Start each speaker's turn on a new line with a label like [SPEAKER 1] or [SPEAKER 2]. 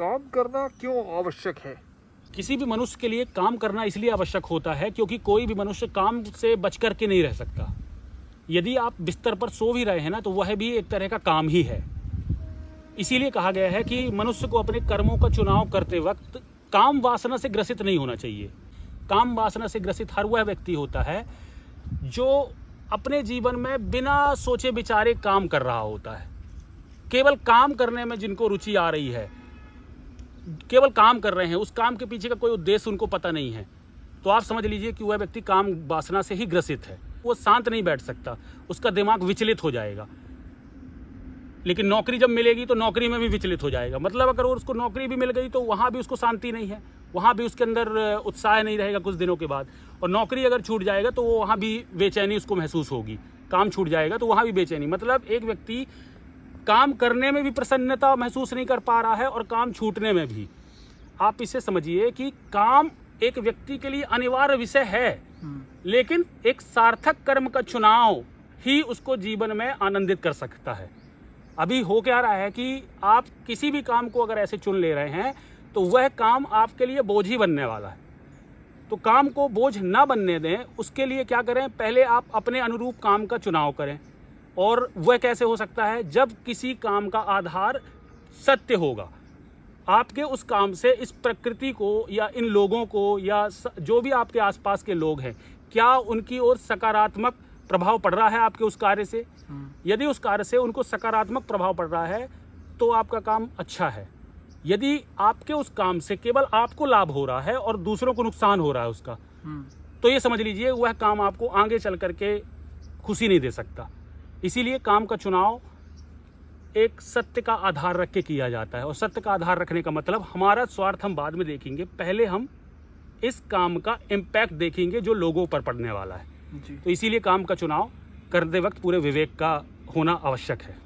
[SPEAKER 1] काम करना क्यों आवश्यक है?
[SPEAKER 2] किसी भी मनुष्य के लिए काम करना इसलिए आवश्यक होता है क्योंकि कोई भी मनुष्य काम से बच कर के नहीं रह सकता। यदि आप बिस्तर पर सो भी रहे हैं ना, तो वह भी एक तरह का काम ही है। इसीलिए कहा गया है कि मनुष्य को अपने कर्मों का चुनाव करते वक्त काम वासना से ग्रसित नहीं होना चाहिए। काम वासना से ग्रसित हर वह व्यक्ति होता है जो अपने जीवन में बिना सोचे विचारे काम कर रहा होता है। केवल काम करने में जिनको रुचि आ रही है, केवल काम कर रहे हैं, उस काम के पीछे का कोई उद्देश्य उनको पता नहीं है, तो आप समझ लीजिए कि वह व्यक्ति काम वासना से ही ग्रसित है। वो शांत नहीं बैठ सकता, उसका दिमाग विचलित हो जाएगा। लेकिन नौकरी जब मिलेगी तो नौकरी में भी विचलित हो जाएगा। मतलब अगर उसको नौकरी भी मिल गई तो वहाँ भी उसको शांति नहीं है, वहाँ भी उसके अंदर उत्साह नहीं रहेगा कुछ दिनों के बाद। और नौकरी अगर छूट जाएगा तो वो वहाँ भी बेचैनी उसको महसूस होगी। काम छूट जाएगा तो वहाँ भी बेचैनी। मतलब एक व्यक्ति काम करने में भी प्रसन्नता महसूस नहीं कर पा रहा है और काम छूटने में भी। आप इसे समझिए कि काम एक व्यक्ति के लिए अनिवार्य विषय है, लेकिन एक सार्थक कर्म का चुनाव ही उसको जीवन में आनंदित कर सकता है। अभी हो क्या रहा है कि आप किसी भी काम को अगर ऐसे चुन ले रहे हैं तो वह काम आपके लिए बोझ ही बनने वाला है। तो काम को बोझ ना बनने दें, उसके लिए क्या करें, पहले आप अपने अनुरूप काम का चुनाव करें। और वह कैसे हो सकता है? जब किसी काम का आधार सत्य होगा। आपके उस काम से इस प्रकृति को या इन लोगों को या जो भी आपके आसपास के लोग हैं, क्या उनकी ओर सकारात्मक प्रभाव पड़ रहा है आपके उस कार्य से? यदि उस कार्य से उनको सकारात्मक प्रभाव पड़ रहा है तो आपका काम अच्छा है। यदि आपके उस काम से केवल आपको लाभ हो रहा है और दूसरों को नुकसान हो रहा है उसका, तो ये समझ लीजिए वह काम आपको आगे चल करके खुशी नहीं दे सकता। इसीलिए काम का चुनाव एक सत्य का आधार रख के किया जाता है। और सत्य का आधार रखने का मतलब हमारा स्वार्थ हम बाद में देखेंगे, पहले हम इस काम का इम्पैक्ट देखेंगे जो लोगों पर पड़ने वाला है। तो इसीलिए काम का चुनाव करते वक्त पूरे विवेक का होना आवश्यक है।